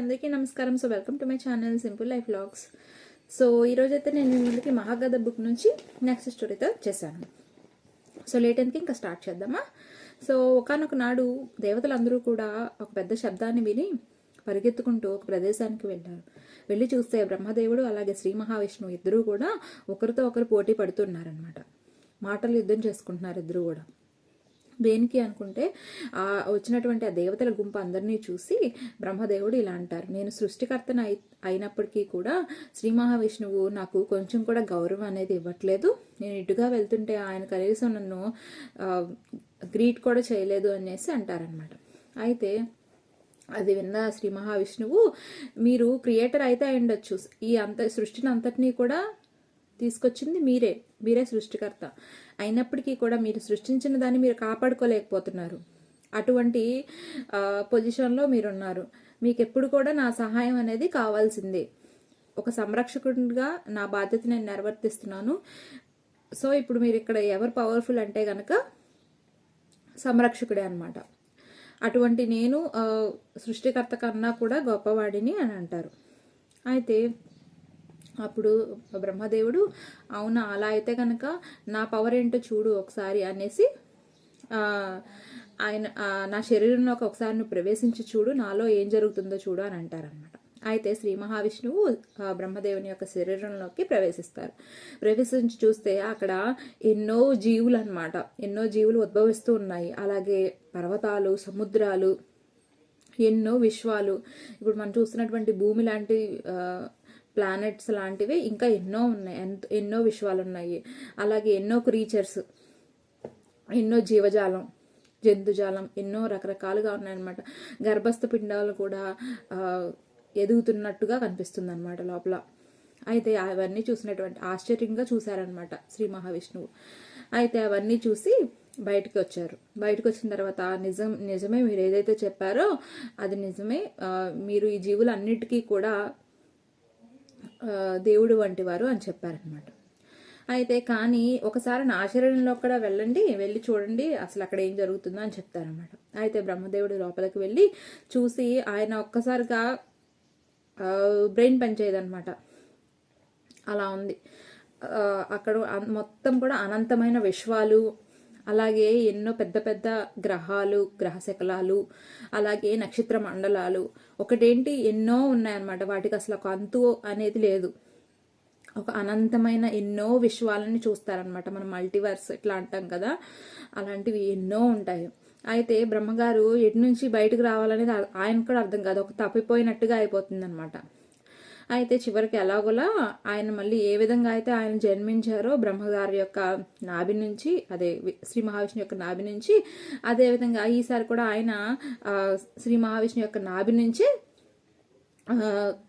అందరికీ నమస్కారం. So welcome to my channel simple life vlogs. So ఈరోజు అయితే నేను ముందుకి మహాగధ బుక్ నుంచి నెక్స్ట్ స్టోరీతో చేశాను. సో లేట్ ఎందుకు ఇంకా స్టార్ట్ చేద్దామా. సో ఒకానొక నాడు దేవతలందరూ కూడా ఒక పెద్ద శబ్దాన్ని విని పరిగెత్తుకుంటూ ఒక ప్రదేశానికి వెళ్ళారు. వెళ్ళి చూస్తే బ్రహ్మదేవుడు అలాగే శ్రీ మహావిష్ణువు ఇద్దరూ కూడా ఒకరితో ఒకరు పోటీ పడుతున్నారనమాట. మాటలు యుద్ధం చేసుకుంటున్నారు ఇద్దరు కూడా. దేనికి అనుకుంటే వచ్చినటువంటి ఆ దేవతల గుంపు అందరినీ చూసి బ్రహ్మదేవుడు ఇలా అంటారు, నేను సృష్టికర్తను అయినప్పటికీ కూడా శ్రీ మహావిష్ణువు నాకు కొంచెం కూడా గౌరవం అనేది ఇవ్వట్లేదు. నేను ఇటుగా వెళ్తుంటే ఆయన కనీసం నన్ను గ్రీట్ కూడా చేయలేదు అనేసి అంటారనమాట. అయితే అది విన్న శ్రీ మహావిష్ణువు, మీరు క్రియేటర్ అయితే అయ్యుండొచ్చు, ఈ సృష్టిని అంతటినీ కూడా తీసుకొచ్చింది మీరే సృష్టికర్త అయినప్పటికీ కూడా మీరు సృష్టించిన దాన్ని మీరు కాపాడుకోలేకపోతున్నారు. అటువంటి పొజిషన్లో మీరున్నారు. మీకు ఎప్పుడు కూడా నా సహాయం అనేది కావాల్సిందే. ఒక సంరక్షకుడిగా నా బాధ్యత నేను నిర్వర్తిస్తున్నాను. సో ఇప్పుడు మీరు ఇక్కడ ఎవరు పవర్ఫుల్ అంటే గనక సంరక్షకుడే అనమాట. అటువంటి నేను సృష్టికర్త కన్నా కూడా గొప్పవాడిని అని అంటారు. అయితే అప్పుడు బ్రహ్మదేవుడు, అవునా అలా అయితే కనుక నా పవర్ ఏంటో చూడు ఒకసారి అనేసి ఆయన నా శరీరంలోకి ఒకసారి నువ్వు ప్రవేశించి చూడు, నాలో ఏం జరుగుతుందో చూడు అని అంటారనమాట. అయితే శ్రీ మహావిష్ణువు బ్రహ్మదేవుని యొక్క శరీరంలోకి ప్రవేశిస్తారు. ప్రవేశించి చూస్తే అక్కడ ఎన్నో జీవులు అనమాట, ఎన్నో జీవులు ఉద్భవిస్తూ ఉన్నాయి. అలాగే పర్వతాలు, సముద్రాలు, ఎన్నో విశ్వాలు, ఇప్పుడు మనం చూస్తున్నటువంటి భూమి లాంటి ప్లానెట్స్ లాంటివి ఇంకా ఎన్నో ఉన్నాయి, ఎన్నో విశ్వాలు ఉన్నాయి. అలాగే ఎన్నో క్రీచర్స్, ఎన్నో జీవజాలం, జంతుజాలం ఎన్నో రకరకాలుగా ఉన్నాయన్నమాట. గర్భస్థ పిండాలు కూడా ఎదుగుతున్నట్టుగా కనిపిస్తుంది అనమాట లోపల. అయితే అవన్నీ చూసినటువంటి ఆశ్చర్యంగా చూశారనమాట శ్రీ మహావిష్ణువు. అయితే అవన్నీ చూసి బయటకు వచ్చారు. బయటకు వచ్చిన తర్వాత నిజమే మీరు ఏదైతే చెప్పారో అది నిజమే, మీరు ఈ జీవులన్నిటికీ కూడా దేవుడు వంటి వారు అని చెప్పారనమాట. అయితే కానీ ఒకసారి నా శరీరంలో కూడా వెళ్ళి చూడండి అసలు అక్కడ ఏం జరుగుతుందో అని చెప్తారనమాట. అయితే బ్రహ్మదేవుడు లోపలికి వెళ్ళి చూసి ఆయన ఒక్కసారిగా బ్రెయిన్ పనిచేయదనమాట. అలా ఉంది అక్కడ. మొత్తం కూడా అనంతమైన విశ్వాలు, అలాగే ఎన్నో పెద్ద పెద్ద గ్రహాలు, గ్రహశకలాలు, అలాగే నక్షత్ర మండలాలు, ఒకటేంటి ఎన్నో ఉన్నాయన్నమాట. వాటికి అసలు ఒక అంతు అనేది లేదు. ఒక అనంతమైన ఎన్నో విశ్వాలని చూస్తారనమాట. మనం మల్టీవర్స్ ఇట్లా అంటాం కదా, అలాంటివి ఎన్నో ఉంటాయి. అయితే బ్రహ్మగారు ఎటు నుంచి బయటకు రావాలనేది ఆయన కూడా అర్థం కాదు, ఒక తప్పిపోయినట్టుగా అయిపోతుంది అనమాట. అయితే చివరికి ఎలాగోలా ఆయన మళ్ళీ ఏ విధంగా అయితే ఆయన జన్మించారో బ్రహ్మగారి యొక్క నాభి నుంచి, అదే శ్రీ మహావిష్ణు యొక్క నాభి నుంచి, అదేవిధంగా ఈసారి కూడా ఆయన శ్రీ మహావిష్ణు యొక్క నాభి నుంచి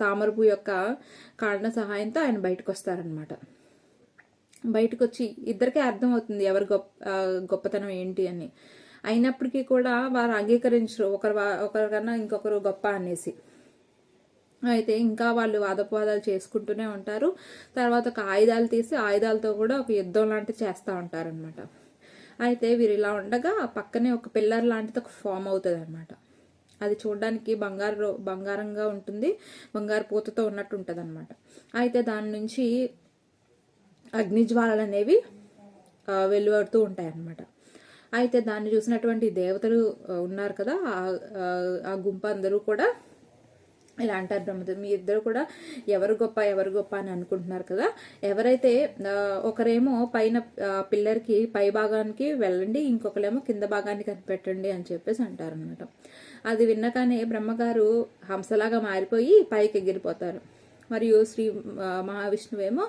తామరపు యొక్క కారణ సహాయంతో ఆయన బయటకు వస్తారనమాట. బయటకు వచ్చి ఇద్దరికే అర్థమవుతుంది ఎవరి గొప్పతనం ఏంటి అని. అయినప్పటికీ కూడా వారు అంగీకరించరు ఒకరికన్నా ఇంకొకరు గొప్ప అనేసి. అయితే ఇంకా వాళ్ళు వాదోపవాదాలు చేసుకుంటూనే ఉంటారు. తర్వాత ఒక ఆయుధాలు తీసి ఆయుధాలతో కూడా ఒక యుద్ధం లాంటిది చేస్తూ ఉంటారనమాట. అయితే వీరు ఇలా ఉండగా పక్కనే ఒక పిల్లర్ లాంటిది ఒక ఫామ్ అవుతుంది అనమాట. అది చూడడానికి బంగారంగా ఉంటుంది, బంగారు పూతతో ఉన్నట్టు ఉంటుంది అనమాట. అయితే దాని నుంచి అగ్నిజ్వాలలు అనేవి వెలువడుతూ ఉంటాయి అన్నమాట. అయితే దాన్ని చూసినటువంటి దేవతలు ఉన్నారు కదా, ఆ గుంపు అందరూ కూడా ఇలా అంటారు బ్రహ్మదేవుడు, మీ ఇద్దరు కూడా ఎవరు గొప్ప అని అనుకుంటున్నారు కదా, ఎవరైతే ఒకరేమో పైన పిల్లర్కి పై భాగానికి వెళ్ళండి, ఇంకొకరేమో కింద భాగాన్ని కనిపెట్టండి అని చెప్పేసి అంటారనమాట. అది విన్నగానే బ్రహ్మగారు హంసలాగా మారిపోయి పైకి ఎగిరిపోతారు. మరియు శ్రీ మహావిష్ణువేమో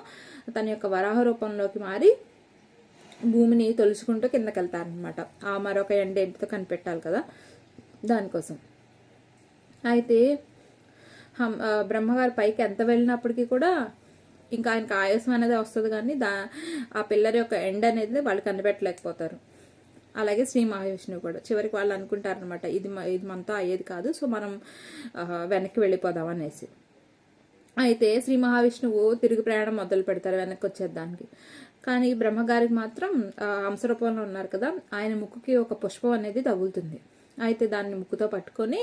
తన యొక్క వరాహ రూపంలోకి మారి భూమిని తొలుచుకుంటూ కిందకి వెళ్తారనమాట. ఆ మరొక ఎండతో కనిపెట్టాలి కదా, దానికోసం. అయితే బ్రహ్మగారు పైకి ఎంత వెళ్ళినప్పటికీ కూడా ఇంకా ఆయనకు ఆయాసం అనేది వస్తుంది, కానీ ఆ పిల్లర్ యొక్క ఎండ్ అనేది వాళ్ళు కనిపెట్టలేకపోతారు. అలాగే శ్రీ మహావిష్ణువు కూడా చివరికి వాళ్ళు అనుకుంటారనమాట, ఇది మనతో అయ్యేది కాదు, సో మనం వెనక్కి వెళ్ళిపోదాం అనేసి. అయితే శ్రీ మహావిష్ణువు తిరిగి ప్రయాణం మొదలు పెడతారు వెనక్కి వచ్చేదానికి. కానీ బ్రహ్మగారికి మాత్రం హంసరూపంలో ఉన్నారు కదా, ఆయన ముక్కుకి ఒక పుష్పం అనేది తగులుతుంది. అయితే దాన్ని ముక్కుతో పట్టుకొని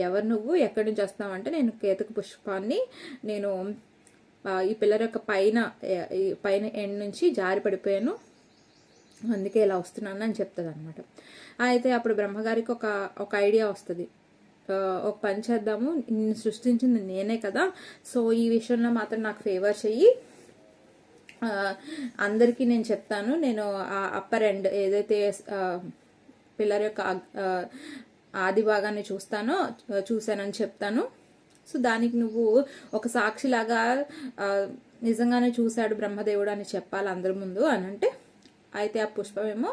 ఎవరు నువ్వు ఎక్కడి నుంచి వస్తావు అంటే నేను కేతక పుష్పాన్ని నేను ఈ పిల్లర్ యొక్క పైన ఎండ్ నుంచి జారి పడిపోయాను, అందుకే ఇలా వస్తున్నాను అని చెప్తుంది అనమాట. అయితే అప్పుడు బ్రహ్మగారికి ఒక ఐడియా వస్తుంది, ఒక పని చేద్దాము, నిన్ను సృష్టించింది నేనే కదా, సో ఈ విషయంలో మాత్రం నాకు ఫేవర్ చెయ్యి, అందరికీ నేను చెప్తాను, నేను ఆ అప్పర్ ఎండ్ ఏదైతే పిల్లర్ యొక్క ఆది భాగాన్ని చూశానని చెప్తాను. సో దానికి నువ్వు ఒక సాక్షిలాగా నిజంగానే చూశాడు బ్రహ్మదేవుడు అని చెప్పాలి అందరి ముందు అని అంటే, అయితే ఆ పుష్పమేమో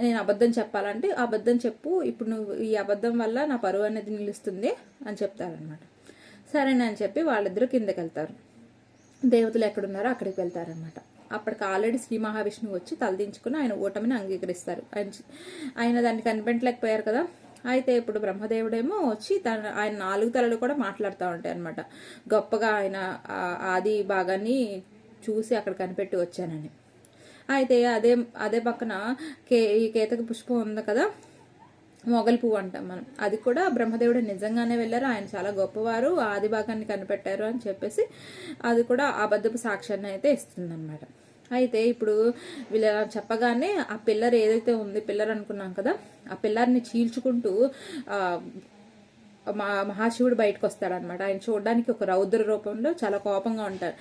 నేను అబద్ధం చెప్పాలంటే అబద్ధం చెప్పు, ఇప్పుడు నువ్వు ఈ అబద్ధం వల్ల నా పరువు అనేది నిలుస్తుంది అని చెప్తారనమాట. సరేనని చెప్పి వాళ్ళిద్దరూ కిందకి వెళ్తారు, దేవతలు ఎక్కడున్నారో అక్కడికి వెళ్తారనమాట. అప్పటికి ఆల్రెడీ శ్రీ మహావిష్ణువు వచ్చి తలదించుకుని ఆయన ఓటమిని అంగీకరిస్తారు. ఆయన దాన్ని కనిపెట్టలేకపోయారు కదా. అయితే ఇప్పుడు బ్రహ్మదేవుడేమో వచ్చి ఆయన 4 తలలు కూడా మాట్లాడుతూ ఉంటాయి అనమాట, గొప్పగా ఆయన ఆది భాగాన్ని చూసి అక్కడ కనిపెట్టి వచ్చానని. అయితే అదే పక్కన ఈ కేతక పుష్పం ఉంది కదా, మొగలి పువ్వు అంటాం మనం, అది కూడా బ్రహ్మదేవుడు నిజంగానే వెళ్ళారు, ఆయన చాలా గొప్పవారు, ఆది భాగాన్ని కనిపెట్టారు అని చెప్పేసి అది కూడా అబద్ధపు సాక్ష్యాన్ని అయితే ఇస్తుంది అనమాట. అయితే ఇప్పుడు వీళ్ళు చెప్పగానే ఆ పిల్లర్ ఏదైతే ఉంది, పిల్లర్ అనుకున్నాం కదా, ఆ పిల్లర్ని చీల్చుకుంటూ మహాశివుడు బయటకు వస్తాడనమాట. ఆయన చూడడానికి ఒక రౌద్ర రూపంలో చాలా కోపంగా ఉంటారు.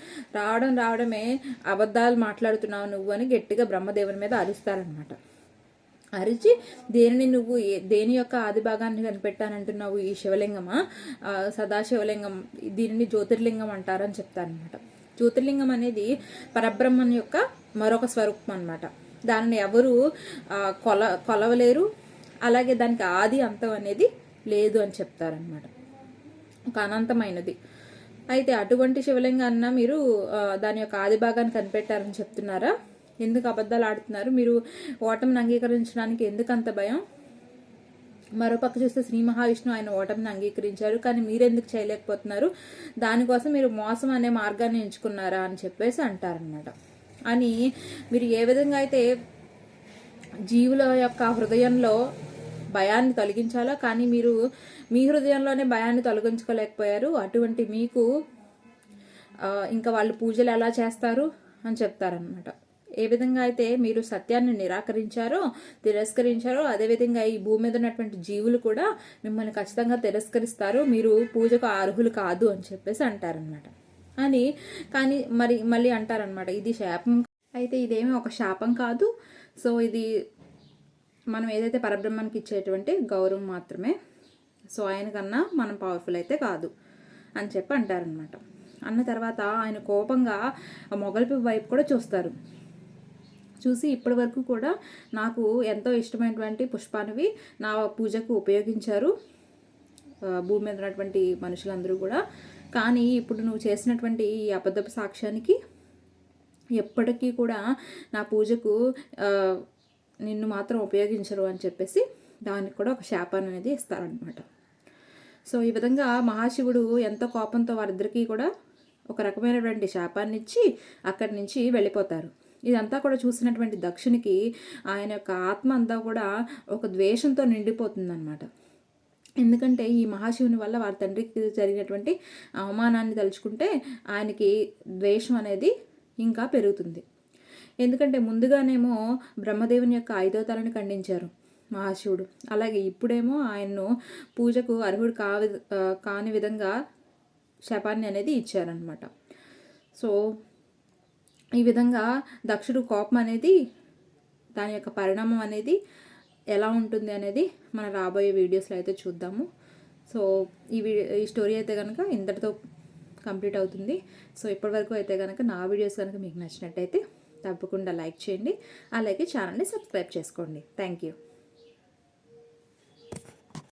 రావడమే అబద్ధాలు మాట్లాడుతున్నావు నువ్వు అని గట్టిగా బ్రహ్మదేవుని మీద అరుస్తారనమాట. అరిచి దేని యొక్క ఆది భాగాన్ని కనిపెట్టానంటున్నావు, ఈ శివలింగమా, సదాశివలింగం, దీనిని జ్యోతిర్లింగం అంటారని చెప్తారనమాట. జ్యోతిర్లింగం అనేది పరబ్రహ్మం యొక్క మరొక స్వరూపం అనమాట. దానిని ఎవరు కొలవలేరు, అలాగే దానికి ఆది అంతం అనేది లేదు అని చెప్తారనమాట, ఒక అనంతమైనది. అయితే అటువంటి శివలింగాన్న మీరు దాని యొక్క ఆది భాగాన్ని కనిపెట్టారని చెప్తున్నారా, ఎందుకు అబద్ధాలు ఆడుతున్నారు, మీరు ఓటమిని అంగీకరించడానికి ఎందుకు అంత భయం? మరోపక్క చూస్తే శ్రీ మహావిష్ణువు ఆయన ఓటమిని అంగీకరించారు, కానీ మీరెందుకు చేయలేకపోతున్నారు, దానికోసం మీరు మోసం అనే మార్గాన్ని ఎంచుకున్నారా అని చెప్పేసి అంటారనమాట. అని మీరు ఏ విధంగా అయితే జీవుల యొక్క హృదయంలో భయాన్ని తొలగించాలో, కానీ మీరు మీ హృదయంలోనే భయాన్ని తొలగించుకోలేకపోయారు, అటువంటి మీకు ఇంకా వాళ్ళు పూజలు ఎలా చేస్తారు అని చెప్తారనమాట. ఏ విధంగా అయితే మీరు సత్యాన్ని తిరస్కరించారో అదేవిధంగా ఈ భూమి మీద ఉన్నటువంటి జీవులు కూడా మిమ్మల్ని ఖచ్చితంగా తిరస్కరిస్తారు, మీరు పూజకు అర్హులు కాదు అని చెప్పేసి అంటారనమాట. కానీ మళ్ళీ అంటారనమాట, ఇది శాపం, అయితే ఇదేమీ ఒక శాపం కాదు, సో ఇది మనం ఏదైతే పరబ్రహ్మానికి ఇచ్చేటువంటి గౌరవం మాత్రమే, సో ఆయన కన్నా మనం పవర్ఫుల్ అయితే కాదు అని చెప్పి అంటారనమాట. అన్న తర్వాత ఆయన కోపంగా మొగలిపి వైపు కూడా చూస్తారు. చూసి ఇప్పటి వరకు కూడా నాకు ఎంతో ఇష్టమైనటువంటి పుష్పానివి నా పూజకు ఉపయోగించారు భూమి మీద ఉన్నటువంటి మనుషులందరూ కూడా, కానీ ఇప్పుడు నువ్వు చేసినటువంటి ఈ అబద్ధపు సాక్ష్యానికి ఎప్పటికీ కూడా నా పూజకు నిన్ను మాత్రం ఉపయోగించరు అని చెప్పేసి దానికి కూడా ఒక శాపాన్ని అనేది ఇస్తారనమాట. సో ఈ విధంగా మహాశివుడు ఎంతో కోపంతో వారిద్దరికీ కూడా ఒక రకమైనటువంటి శాపాన్ని ఇచ్చి అక్కడి నుంచి వెళ్ళిపోతారు. ఇదంతా కూడా చూసినటువంటి దక్షునికి ఆయన యొక్క ఆత్మ అంతా కూడా ఒక ద్వేషంతో నిండిపోతుందన్నమాట. ఎందుకంటే ఈ మహాశివుని వల్ల వారి తండ్రికి జరిగినటువంటి అవమానాన్ని తలుచుకుంటే ఆయనకి ద్వేషం అనేది ఇంకా పెరుగుతుంది. ఎందుకంటే ముందుగానేమో బ్రహ్మదేవుని యొక్క 5వ తలని ఖండించారు మహాశివుడు, అలాగే ఇప్పుడేమో ఆయన్ను పూజకు అర్హుడు కాని విధంగా శాపాన్ని అనేది ఇచ్చారనమాట. సో ఈ విధంగా దక్షుడు కోపం అనేది దాని యొక్క పరిణామం అనేది ఎలా ఉంటుంది అనేది మన రాబోయే వీడియోస్లో అయితే చూద్దాము. సో ఈ స్టోరీ అయితే కనుక ఇంతటితో కంప్లీట్ అవుతుంది. సో ఇప్పటివరకు అయితే కనుక నా వీడియోస్ కనుక మీకు నచ్చినట్టయితే తప్పకుండా లైక్ చేయండి, అలాగే ఛానల్ని సబ్స్క్రైబ్ చేసుకోండి. Thank you.